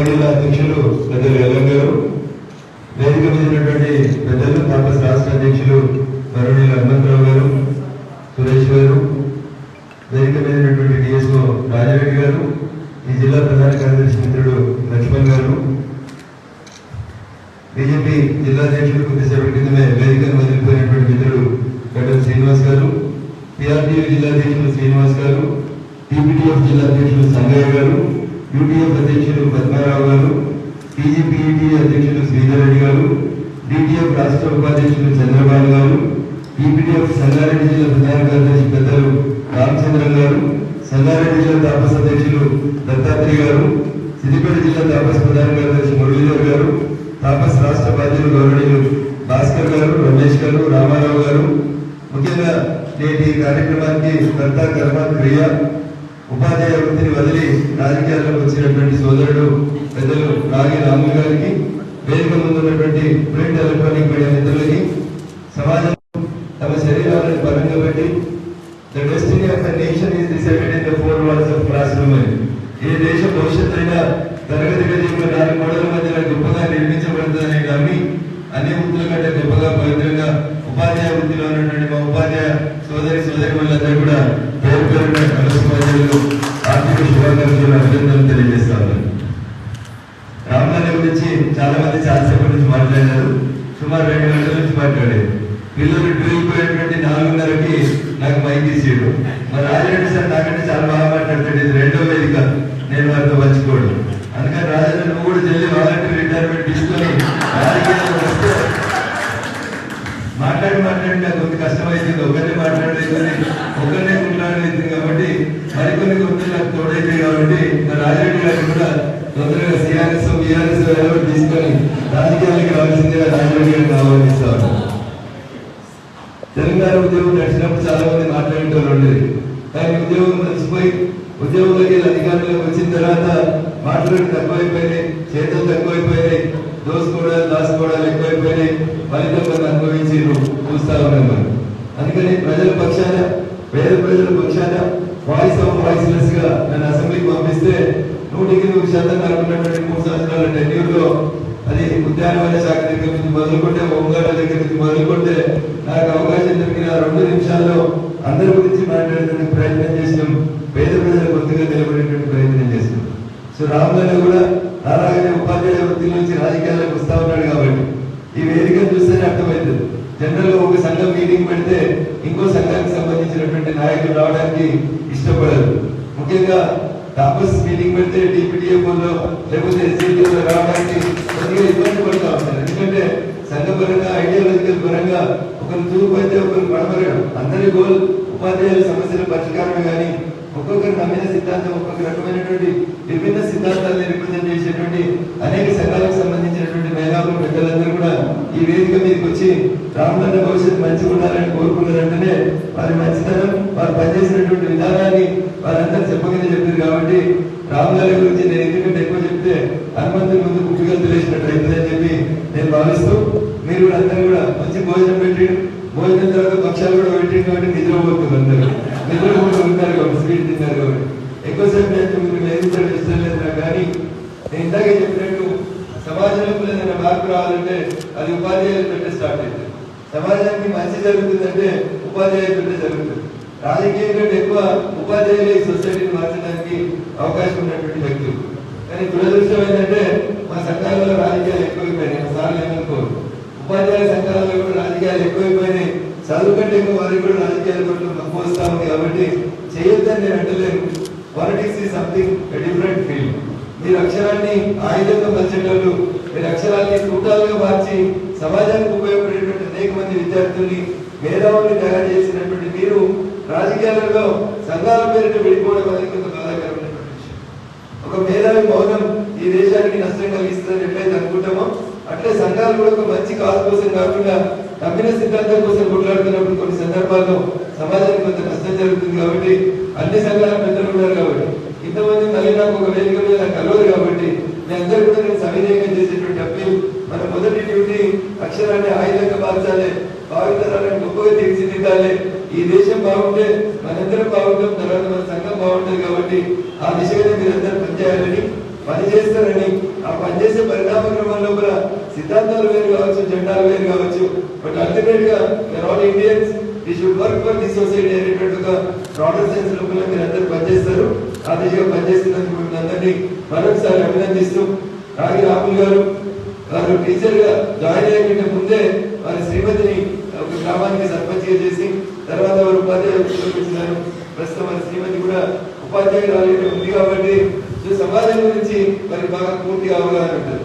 జిల్లా అధ్యక్షులు పెద్దలు ఎల్లం గారు, వేదిక మీద ఉన్నటువంటి పెద్దలు కాంగ్రెస్ రాష్ట్ర అధ్యక్షులు వరుణీల హనుమంతరావు గారు, సురేష్ గారు, వేదిక మీద ఉన్నటువంటి డిఎస్ఓ రాజారెడ్డి గారు, ఈ జిల్లా ప్రధాన కార్యదర్శి మిత్రుడు లక్ష్మణ్ గారు, బీజేపీ జిల్లా అధ్యక్షులు కొద్దిసేపటి క్రితమే వేదికను వదిలిపోయినటువంటి మిత్రుడు గడ్డం శ్రీనివాస్ గారు, పిఆర్టీయూ జిల్లా అధ్యక్షులు శ్రీనివాస్ గారు, టీపీటీఎఫ్ జిల్లా అధ్యక్షులు సంగయ్య గారు, యూటీఎఫ్ అధ్యక్షులు పద్మారావు గారు, టీజీపీఈటీ అధ్యక్షులు శ్రీధర్ రెడ్డి గారు, డిటిఎఫ్ రాష్ట్ర ఉపాధ్యక్షులు చంద్రబాబు గారు, టీపీటీఎఫ్ సంగారెడ్డి జిల్లా ప్రధాన కార్యదర్శి పెద్దలు రామచంద్రన్ గారు, సంగారెడ్డి జిల్లా తాపస్ అధ్యక్షులు దత్తాత్రేయ గారు, సిద్దిపేట జిల్లా తాపస్ ప్రధాన కార్యదర్శి మురళీధర్ గారు, తాపస్ రాష్ట్ర బాధ్యులు గౌరవనీయులు భాస్కర్ గారు, రమేష్ గారు, రామారావు గారు, ముఖ్యంగా నేటి కార్యక్రమానికి కర్త కర్మ క్రియ ఉపాధ్యాయ వృత్తిని వదిలి రాజకీయాల్లోకి వచ్చినటువంటి సోదరుడు పెద్దలు రాగి రాములు గారికి, వేదిక ముందున్నటువంటి ప్రింట్ ఎలక్ట్రానిక్ మీడియా మిత్రులకి, సమాజం తమ శరీరాలను పరంగా పెట్టి the destiny of the nation is decided in the four walls of classroom అని, ఏ దేశ భవిష్యత్తు అయినా తరగతి గది యొక్క 4 గోడల మధ్యలో గొప్పగా నిర్మించబడుతుందని నమ్మి అన్ని వృత్తుల కంటే గొప్పగా పవిత్రంగా ఉపాధ్యాయ వృత్తిలో ఉన్నటువంటి మా ఉపాధ్యాయ సోదరి వాళ్ళందరూ కూడా పేరు పేరున కళాశాలలు ఆర్థిక శుభాకాంక్షలు అభినందనలు తెలియజేస్తా ఉన్నారు. రామలాల గురించి చాలా మంది చాలాసేపటి నుంచి మాట్లాడారు. సుమారు 2 గంటల నుంచి మాట్లాడారు. పిల్లలు వెళ్ళిపోయేటువంటి 4:30కి నాకు మైక్ ఇచ్చాడు. మరి రాజరెడ్డి సార్ నాకంటే చాలా బాగా మాట్లాడుతాడు. ఇది 2వ వేదిక, నేను వారితో పంచుకోవడం. అందుకని రాజన్న నువ్వు కూడా చెల్లి వాలంటీర్ రిటైర్మెంట్ తీసుకొని రాజకీయాలు వస్తే మాట్లాడి నాకు కొంత కష్టమైంది. ఒకరిని మాట్లాడేది, ఒకరినే కొట్లాడేది కాబట్టి మరికొన్ని కొంత నాకు తోడైతే కాబట్టి రాజరెడ్డి గారికి కూడా తొందరగా సిఆర్ఎస్ బీఆర్ఎస్ ఎలవట్ తీసుకొని రాజకీయాలకి రావాల్సిందిగా రాజరెడ్డి గారిని ఆహ్వానిస్తా ఉన్నాను. తెలంగాణ ఉద్యోగం నడిచినప్పుడు చాలా మంది మాట్లాడేటోళ్ళు ఉండేది. కానీ ఉద్యోగం మర్చిపోయి ఉద్యోగులకి అధికారులకు వచ్చిన తర్వాత మాట్లాడడం తక్కువైపోయినాయి, చేతులు తక్కువైపోయినాయి, దాచుకోవడాలు ఎక్కువైపోయినాయి. ఫలితం మనం అనుభవించి చూస్తా ఉన్నాం మనం. అందుకని ప్రజల పక్షాన, పేద ప్రజల పక్షాన వాయిస్ ఆఫ్ వాయిస్లెస్ గా నన్ను అసెంబ్లీకి పంపిస్తే 100% అనుకున్నటువంటి 3 సంవత్సరాల టెన్యూర్లో అది ఉద్యానవన శాఖ దగ్గర నుంచి మొదలుకుంటే, హోంగార్డ్ దగ్గర నుంచి మొదలుకుంటే నాకు అవకాశం దొరికిన 2 నిమిషాల్లో అందరి గురించి మాట్లాడడానికి ప్రయత్నం చేసినాం. పేద ప్రజల కొద్దిగా నిలబడేటువంటి ప్రయత్నం చేసినాం. సో రామలన్న కూడా అలాగనే ఉపాధ్యాయ వృత్తి నుంచి రాజకీయాలకు వస్తా ఉన్నాడు కాబట్టి ఈ వేదికను చూస్తేనే అర్థమవుతుంది. జనరల్ గా ఒక సంఘం మీటింగ్ పెడితే ఇంకో సంఘానికి సంబంధించినటువంటి నాయకులు రావడానికి ఇష్టపడరు. ముఖ్యంగా తాపస్ మీటింగ్ పెడితే టీపీటీఎఫ్ లో లేకపోతే ఎస్సీలో రావడానికి కొద్దిగా ఇబ్బంది పడుతూ ఉంటారు. ఎందుకంటే సంఘపరంగా, ఐడియాలజికల్ పరంగా ఒకరు తూర్పు ఒకరు పడమరగడం. అందరి గోల్ ఉపాధ్యాయుల సమస్యల పరిష్కారమే. కానీ ఒక్కొక్కరు నమ్మిన సిద్ధాంతం, ఒక్కొక్క రకమైనటువంటి విభిన్న సిద్ధాంతాలను రిప్రజెంట్ చేసేటువంటి అనేక సంఘాలకు సంబంధించినటువంటి మేధావులు పెద్దలందరూ కూడా ఈ వేదిక మీదకి వచ్చి రామలన్న భవిష్యత్తు మంచిగా ఉండాలని కోరుకున్నారంటేనే వారి మంచితనం, వారు పనిచేసినటువంటి విధానాన్ని వారందరూ చెప్పగానే చెప్పారు. కాబట్టి రామలన్న గురించి నేను ఎందుకంటే ఎక్కువ చెప్తే హనుమంతుని ముందు కుప్పిగా తెలిసినట్టు అవుతుందని చెప్పి నేను భావిస్తూ, మీరు కూడా అందరూ కూడా మంచి భోజనం పెట్టి, భోజనం తర్వాత పక్షాలు కూడా పెట్టి కాబట్టి నిద్రపోతుంది. అందరూ నిద్రపోతూ ఉంటారు కాబట్టి, స్వీట్ తిన్నారు కాబట్టి ఎక్కువసేపు నేను మీరు వేధించడం ఇష్టం లేదు నాకు. కానీ నేను ఇందాకే చెప్పినట్టు సమాజంలో ఏదైనా మార్పు రావాలంటే అది ఉపాధ్యాయులతో స్టార్ట్ అవుతుంది. సమాజానికి మంచి జరుగుతుందంటే ఉపాధ్యాయులతో జరుగుతుంది. రాజకీయం కంటే ఎక్కువ ఉపాధ్యాయులు ఈ సొసైటీని మార్చడానికి అవకాశం ఉన్నటువంటి వ్యక్తులు. కానీ దురదృష్టం ఏంటంటే మా సంఘాలలో రాజకీయాలు ఎక్కువైపోయినాయి. సార్లు ఏమనుకోరు, ఉపాధ్యాయుల సంఘాలలో కూడా రాజకీయాలు ఎక్కువైపోయినాయి. చదువు కంటే ఎక్కువ వారికి కూడా రాజకీయాల పట్ల మక్కువ వస్తా ఉంది. కాబట్టి చేయొద్దని నేను అంటలేను. పాలిటిక్స్ ఈ సంథింగ్ డిఫరెంట్ ఫీల్డ్. మీరు అక్షరాన్ని ఆయుధంగా మలిచేటోళ్ళు, మీరు అక్షరాన్ని తూటాలుగా మార్చి సమాజానికి ఉపయోగపడేటువంటి అనేక మంది విద్యార్థుల్ని, మేధావుల్ని తయారు చేసినటువంటి మీరు రాజకీయాలలో సంఘాల పేరుతో విడిపోవడం అనేది కొంత బాధాకరమైనటువంటి విషయం. ఒక మేధావి మౌనం ఈ దేశానికి నష్టం కలిగిస్తుందని ఎట్లయితే అనుకుంటామో అట్లే సంఘాలు కూడా ఒక మంచి కాదు కోసం కాకుండా నమ్మిన సిద్ధాంతం కోసం కొట్లాడుతున్నప్పుడు కొన్ని సందర్భాల్లో సమాజానికి కొంత నష్టం జరుగుతుంది. కాబట్టి అన్ని సంఘాల పెద్దలు ఉన్నారు కాబట్టి, ఇంతమంది మళ్ళీ నాకు ఒక వేదిక మీద కలవదు కాబట్టి మీ అందరూ కూడా నేను సవినయంగా చేసేటువంటి అప్పీల్, మన మొదటి డ్యూటీ అక్షరాన్ని ఆయుధంగా మార్చాలి, భావితరాలను గొప్పగా తీర్చిదిద్దాలి. ఈ దేశం బాగుంటే మనందరం బాగుంటాం, తర్వాత మన సంఘం బాగుంటుంది. కాబట్టి ఆ దిశగానే మీరందరూ పనిచేయాలని పనిచేస్తారని, ఆ పనిచేసే పరిణామ క్రమం లోపల సిద్ధాంతాలు వేరు కావచ్చు, జెండాలు వేరు కావచ్చు, బట్ అల్టిమేట్ గా all Indians we should work for the society అనేటువంటి బ్రాడర్ సెన్స్ లోపల మీరు అందరూ పనిచేస్తారు. ఆ దిశగా పనిచేస్తున్నందుకు మిమ్మల్ని అందరినీ మరొకసారి అభినందిస్తూ, రాగి రాహుల్ గారు వారు టీచర్ గా జాయిన్ అయ్యే ముందే వారి శ్రీమతిని ఒక గ్రామానికి సర్పంచ్ చేసి తర్వాత వారు ఉపాధ్యాయులు. ప్రస్తుతం వారి శ్రీమతి కూడా ఉపాధ్యాయురాలు ఉంది కాబట్టి సమాజం గురించి మరి బాగా పూర్తిగా అవగాహన ఉంటుంది.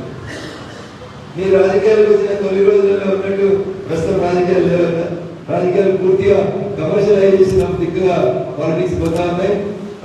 మీ రాజకీయాలకు వచ్చిన తొలి రోజులలో ఉన్నట్టు ప్రస్తుతం రాజకీయాలు పూర్తిగా కమర్షియలైజేషన్ దిక్కుగా పాలిటిక్స్ పోతా ఉన్నాయి.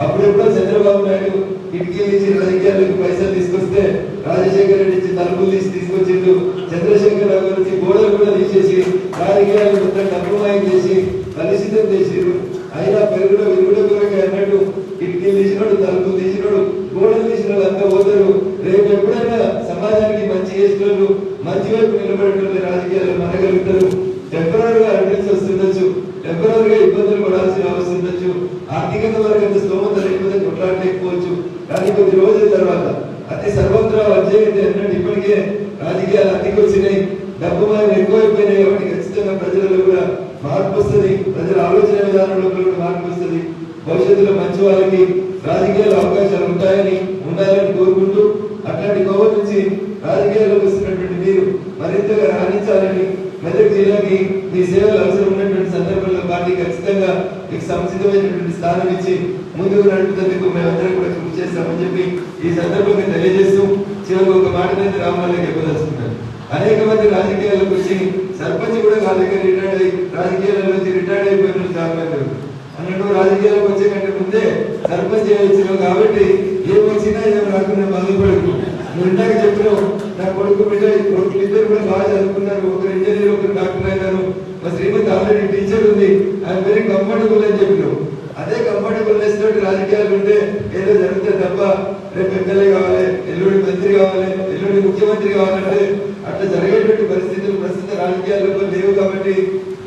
అప్పుడెప్పుడో చంద్రబాబు నాయుడు కిటికీలు ఇచ్చి రాజకీయాలకు పైసలు తీసుకొస్తే రాజశేఖర రెడ్డి ఇచ్చి తలుపులు తీసుకొచ్చిండు. చంద్రశేఖర్ రావు గురించి గోడలు కూడా తీసేసి రాజకీయాలు మొత్తం డబ్బుమాయం చేసి కలుషితం చేసిరు. అయినా పెరుగుడు విరుగుడ కొరగా అన్నట్టు కిటికీలు తీసినాడు, తలుపులు తీసినాడు, గోడలు తీసినాడు అంతా పోతారు. రేపు ఎప్పుడైనా సమాజానికి మంచి చేసినోళ్ళు, మంచి వైపు నిలబడేటోళ్ళు రాజకీయాలు మనగలుగుతారు. టెంపరీగా అడ్రస్ వస్తుండొచ్చు, టెంపరీగా ఇబ్బందులు పడాల్సిన అవసరం ఉండొచ్చు, ఆర్థికంగా వరకు అంత స్తోమత లేకపోతే కొట్లాడలేకపోవచ్చు. కానీ కొద్ది రోజుల తర్వాత అతి సర్వత్రా అధ్యయనం అన్నట్టు ఇప్పటికే రాజకీయాలు అతికి వచ్చినాయి, డబ్బు మనం ఎక్కువైపోయినాయి. కాబట్టి ఖచ్చితంగా ప్రజలలో కూడా మార్పు వస్తుంది, ప్రజల ఆలోచన విధానంలో కూడా మార్పు వస్తుంది. భవిష్యత్తులో మంచి వాళ్ళకి రాజకీయాల అవకాశాలు ఉంటాయని ఉండాలని కోరుకుంటూ, అట్లాంటి కోపం నుంచి రాజకీయాల్లోకి వస్తున్నటువంటి మీరు మరింతగా రాణించాలని, మెదక్ జిల్లాకి మీ సేవలు అవసరం ఉన్నటువంటి సందర్భంలో పార్టీ ఖచ్చితంగా మీకు సముచితమైనటువంటి స్థానం ఇచ్చి ముందుకు నడుపుతందుకు మేమందరం కూడా కృషి చేస్తామని చెప్పి ఈ సందర్భంగా తెలియజేస్తూ, చివరికి ఒక మాట మీద రామాలకి చెప్పదలుచుకున్నాను. అనేక మంది రాజకీయాలకు వచ్చి సర్పంచ్ కూడా వాళ్ళ దగ్గర రాజకీయాల నుంచి రిటైర్డ్ అయిపోయిన చాలా మంది అన్నట్టు రాజకీయాలకు వచ్చే కంటే ముందే సర్పంచ్ చేయొచ్చు. కాబట్టి ఏం వచ్చినా ఏం రాకుండా బాధపడకు. నువ్వు ఇందాక చెప్పినావు, నా కొడుకులు ఇద్దరు కూడా బాగా చదువుకున్నారు, ఒకరు ఇంజనీర్ ఒకరు డాక్టర్ అయినారు, మా శ్రీమతి ఆల్రెడీ టీచర్ ఉంది, ఐఎమ్ వెరీ కంఫర్టబుల్ అని చెప్పినావు. అదే కంఫర్టబుల్నెస్ తోటి రాజకీయాలు ఉంటే ఏదో జరుగుతుంది తప్ప రేపు ఎమ్మెల్యే కావాలి, ఎల్లుడి మంత్రి కావాలి, ఎల్లుడి ముఖ్యమంత్రి కావాలంటే అట్లా జరిగేటువంటి పరిస్థితులు ప్రస్తుత రాజకీయాల్లో లేవు. కాబట్టి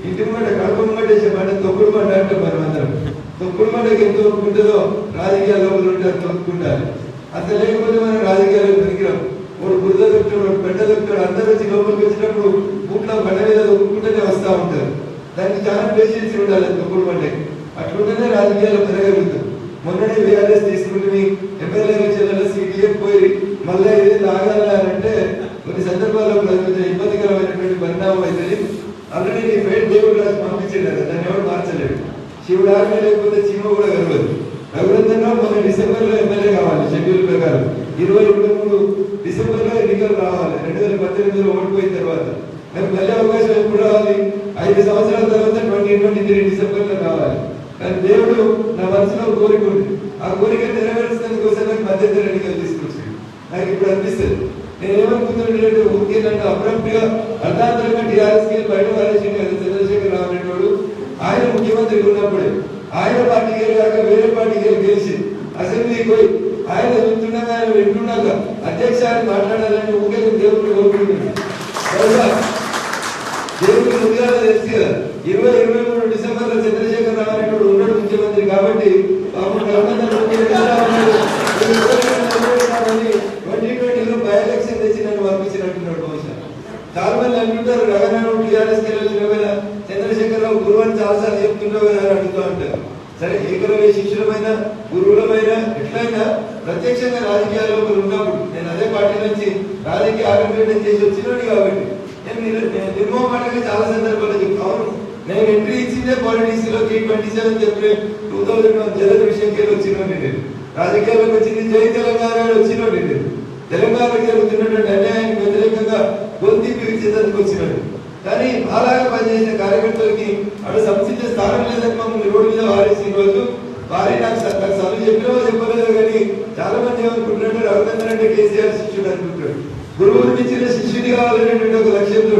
ఇంటి ముంగట కడప ముంగట మాట తొక్కుడు మాట అంటే మనం అందరం తొక్కుడు మాటకి ఎంత ఒప్పుకుంటుందో రాజకీయాల్లో ఉంటే తొక్కుకుంటారు. అసలు లేకపోతే మనం రాజకీయాల్లో పెరిగిరాం. వాడు బురద దొక్కుతాడు, వాడు పెద్ద దొక్కుతాడు, అందరూ వచ్చి లోపలికి వచ్చినప్పుడు బూట్లో బండ మీద ఒప్పుకుంటూనే వస్తూ ఉంటారు. దానికి చాలా పేషెన్స్ ఉండాలి తొక్కుడు మాటకి. అట్లుంటేనే రాజకీయాల్లో పెరగలుగుతాం. మొన్ననే వీఆర్ఎస్ తీసుకుంటే ఎమ్మెల్యే చెల్లెల సీటీఎం పోయి మళ్ళీ ఏదైతే ఆగాలంటే కొన్ని సందర్భాల్లో కొంచెం ఇబ్బందికరమైనటువంటి పరిణామం అవుతుంది. ఆల్రెడీ నీ పేరు దేవుడు రాసి పంపించాడు కదా, దాన్ని ఎవరు మార్చలేడు. శివుడు ఆజ్ఞ లేకపోతే చీమ కూడా కలవదు. రఘునందన్ రావు మన డిసెంబర్లో ఎమ్మెల్యే కావాలి షెడ్యూల్ ప్రకారం. 23 డిసెంబర్లో ఎన్నికలు రావాలి. 2018లో ఓడిపోయిన తర్వాత నాకు మళ్ళీ అవకాశం ఎప్పుడు రావాలి? 5 సంవత్సరాల తర్వాత 2023 డిసెంబర్లో రావాలి. కానీ దేవుడు నా మనసులో కోరిక ఉంది, ఆ కోరిక నెరవేర్చడానికి కోసం నాకు మధ్యంతర ఎన్నికలు తీసుకొచ్చాడు. నాకు ఇప్పుడు అనిపిస్తుంది నేనేమనుకుంటున్నాడు, ఊరికే నన్ను అప్రప్గా అర్ధాంతరంగా టీఆర్ఎస్కి బయట వారేసి చంద్రశేఖర్ రావు అనేవాడు. ఆయన ముఖ్యమంత్రి ఉన్నప్పుడే ఆయన పార్టీకి కాక వేరే పార్టీకి గెలిచి అసెంబ్లీకి పోయి ఆయన చూస్తుండగా ఆయన వింటున్నాక అధ్యక్ష అని మాట్లాడాలని ఊరికే దేవుడిని కోరుకుంటున్నాడు. దేవుడికి ముందుగా తెలిసి కదా 2023 డిసెంబర్లో చంద్రశేఖర్ రావు అనేవాడు ఉన్నాడు ముఖ్యమంత్రి. కాబట్టి పాపం రఘునందన్ 2020లో బై ఎలక్షన్ తెచ్చి నన్ను పంపించినట్టున్నాడు. బహుశా చాలా మంది అంటుంటారు రఘునందన్ టీఆర్ఎస్ కి వెళ్ళినావు కదా, చంద్రశేఖర్ రావు గురువు అని చాలాసార్లు చెప్తున్నావు కదా అని అడుగుతూ ఉంటారు. సరే, ఏకలవ్య శిష్యులమైన గురువులమైన ఎట్లయినా ప్రత్యక్షంగా రాజకీయాల్లో ఉన్నప్పుడు నేను అదే పార్టీ నుంచి రాజకీయ ఆరోగ్యం చేసి వచ్చినాడు. కాబట్టి నేను నిర్మోహమాటంగా చాలా సందర్భాల్లో చెప్తాను. నేను ఎంట్రీ ఇచ్చిందే పాలిటిక్స్ లో 27 చెప్పే 2001 జగన్ విషయంకి వచ్చినోడి నేను రాజకీయాల్లోకి వచ్చింది. జై తెలంగాణ వచ్చినోడి నేను తెలంగాణలో జరుగుతున్నటువంటి అన్యాయానికి వ్యతిరేకంగా గొంతిప్పి విచ్చేందుకు వచ్చినాడు. కానీ అలాగే పనిచేసిన కార్యకర్తలకి అక్కడ సముచిత స్థానం లేదని మమ్మల్ని రోడ్డు మీద వారేసిన రోజు వారి నాకు సభలు చెప్పినో చెప్పలేదో కానీ చాలా మంది ఏమనుకుంటున్నాడు, రఘునందన్ అంటే కేసీఆర్ శిష్యుడు అనుకుంటాడు. గురువులు ఇచ్చిన శిష్యుడి కావాలనేటువంటి ఒక లక్ష్యంతో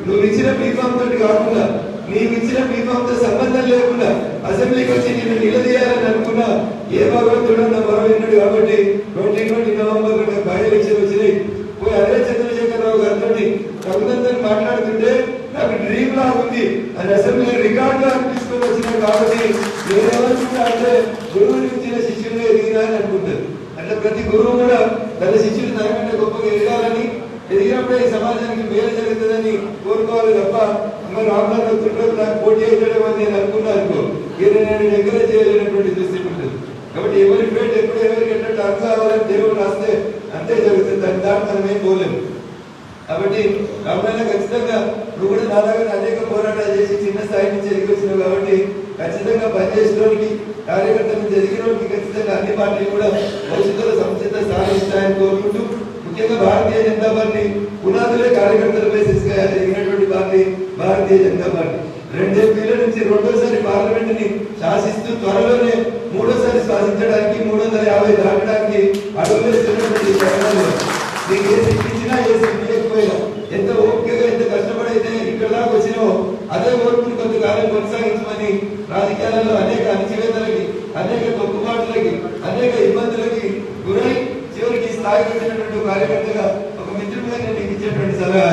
నువ్వు ఇచ్చిన బీఫామ్ తోటి కాకుండా నీవు ఇచ్చిన బీఫామ్ తో సంబంధం లేకుండా అసెంబ్లీకి వచ్చి నేను నిలదీయాలని అనుకున్నా ఏ భగవంతుడు నా మరొకడు. కాబట్టి 2020 నవంబర్లో నాకు బై ఎలక్షన్ వచ్చినాయి. పోయి అదే చంద్రశేఖర్ రావు గారితో రఘునందన్ మాట్లాడుతుంటే నాకు డ్రీమ్ లా ఉంది అని అసెంబ్లీ రికార్డ్ గా తీసుకొని వచ్చినాడు. కాబట్టి నేనేమనుకుంటా అంటే గురువుని ఇచ్చిన శిష్యుడే ఎదిగినా అని అనుకుంటారు. అంటే ప్రతి గురువు కూడా తన ఎదగాలని, ఎదిగినప్పుడే ఈ సమాజానికి మేలు జరుగుతుందని కోరుకోవాలి తప్ప మరి రామనాథ్ వస్తుంటారు నాకు పోటీ అవుతాడేమో అని నేను అనుకున్నాను 27 ఎంకరేజ్ చేయలేనటువంటి దుస్థితి ఉంటుంది. కాబట్టి ఎవరి పేట ఎప్పుడు ఎవరికి ఎట్లా అర్థం కావాలని దేవుడు రాస్తే అంతే జరుగుతుంది. దాన్ని మనం ఏం పోలేము. కాబట్టి రామాయణ ఖచ్చితంగా నువ్వు కూడా నాలాగా అనేక పోరాటాలు చేసి చిన్న స్థాయి నుంచి ఎదిగి వచ్చినావు కాబట్టి ఖచ్చితంగా పనిచేసేవాడికి కార్యకర్త నుంచి ఎదిగినోడికి ఖచ్చితంగా అన్ని పార్టీలు కూడా భవిష్యత్తులో సముచిత స్థానం ఇస్తాయని కోరుకుంటూ, ముఖ్యంగా Bharatiya Janata party పునాదులే కార్యకర్తలపై ఎదిగినటువంటి party Bharatiya Janata party. 2 ఎంపీల నుంచి రెండోసారి పార్లమెంట్ ని శాసిస్తూ త్వరలోనే మూడోసారి శాసించడానికి 350 దాటడానికి అడుగులేస్తున్నటువంటి తరుణంలో నీకు ఏ సీట్ ఇచ్చినా ఏ సీట్ లేకపోయినా ఎంత ఓపికగా ఎంత కష్టపడైతే ఇక్కడ దాకా వచ్చినావో అదే ఓర్పుని కొంతకాలం కొనసాగించమని రాజకీయాలలో అనేక అణచివేతలకి, అనేక తొక్కుబాట్లకి, అనేక ఇబ్బందులకి గురై చివరికి స్థాయికి వచ్చినటువంటి కార్యకర్తగా ఒక మిత్రుడిగా నేను నీకు ఇచ్చేటువంటి సలహా.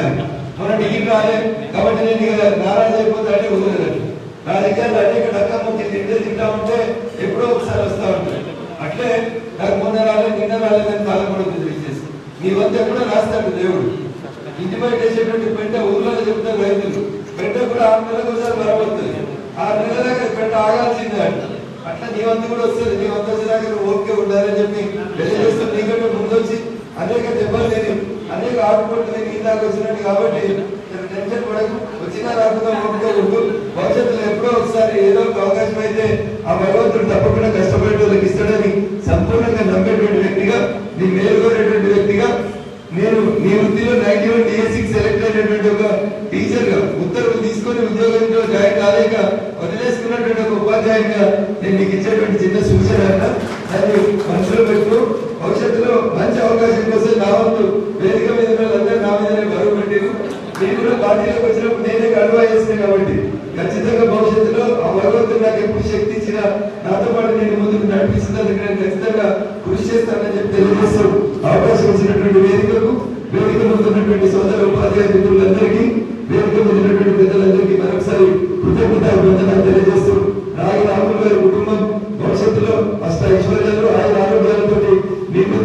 మన టికెట్ రాలే కాబట్టి నేను నారాజు అయిపోతాడే కుదరదు. రాజకీయాలు అనేక డక్కమ్మకి తింటా ఉంటే ఎప్పుడో ఒకసారి వస్తా ఉంటాయి. అట్లే నాకు మొన్న రాలేదు నిన్న రాలేదని బాధపడుతుంది విశేషం. నీ వద్ద ఎప్పుడో రాస్తాడు దేవుడు. ఇంటి బయట వేసేటువంటి పెంట ఊర్లో చెప్తారు రైతులు, పెంట కూడా 6 నెలలకు ఒకసారి మరవడుతుంది. 6 నెలల దాకా పెంట ఆగాల్సిందే అంట. అట్లా నీ వంతు కూడా వస్తుంది. నీ వంతు వచ్చేదాకా నువ్వు ఓపిక ఉండాలని చెప్పి తెలియజేస్తాం. నీకంటే ముందు వచ్చి అనేక దెబ్బలు తిని అనేక ఆటుపోట్లు తిని నీ దాకా వచ్చినట్టు కాబట్టి టెన్షన్ పడకు. వచ్చినా రాకుండా ఓపిక ఉంటూ భవిష్యత్తులో ఎప్పుడో ఒకసారి ఏదో ఒక అవకాశం అయితే ఆ భగవంతుడు తప్పకుండా కష్టపడే వాళ్ళకి ఇస్తాడని సంపూర్ణంగా నమ్మేటువంటి వ్యక్తిగా, నీ మేలుకోనేటువంటి వ్యక్తిగా, నేను నీ వృత్తిలో 91 DA6 సెలెక్ట్ అయినటువంటి ఒక టీచర్ గా ఉత్తర్వులు తీసుకొని ఉద్యోగంలో జాయిన్ కాలేక వదిలేసుకున్నటువంటి ఒక ఉపాధ్యాయునిగా నేను నీకు ఇచ్చేటువంటి చిన్న సూచన దాన్ని మనసులో పెట్టు. భవిష్యత్తులో మంచి అవకాశం కోసం నా వంతు వేదిక మీద అందరూ నా మీదనే బరువు పెట్టారు. నేను కూడా పార్టీలోకి వచ్చినప్పుడు నేనే గడువా చేస్తాను కాబట్టి ఖచ్చితంగా భవిష్యత్తులో ఆ భగవంతుడు నాకు ఎప్పుడు శక్తి ఇచ్చినా నాతో పాటు నేను ముందుకు నడిపిస్తున్నందుకు నేను ఖచ్చితంగా కృషి చేస్తానని చెప్పి తెలియజేస్తూ అవకాశం ఇచ్చినటువంటి వేదికకు, వేదిక ముందున్నటువంటి సోదర ఉపాధ్యాయ మిత్రులందరికీ, వేదిక ముందున్నటువంటి పెద్దలందరికీ మరొకసారి కృతజ్ఞతలు తెలియజేస్తూ రాహుల్ గారి కుటుంబం భవిష్యత్తులో అష్ట ఐశ్వర్యాలు ఆయన ఆరోగ్యాలతో మీకు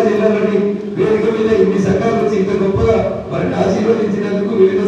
జిల్లాలోని వేదిక మీద ఇన్ని సంఘాలు వచ్చి ఇంత గొప్పగా వారిని ఆశీర్వదించినందుకు వివిధ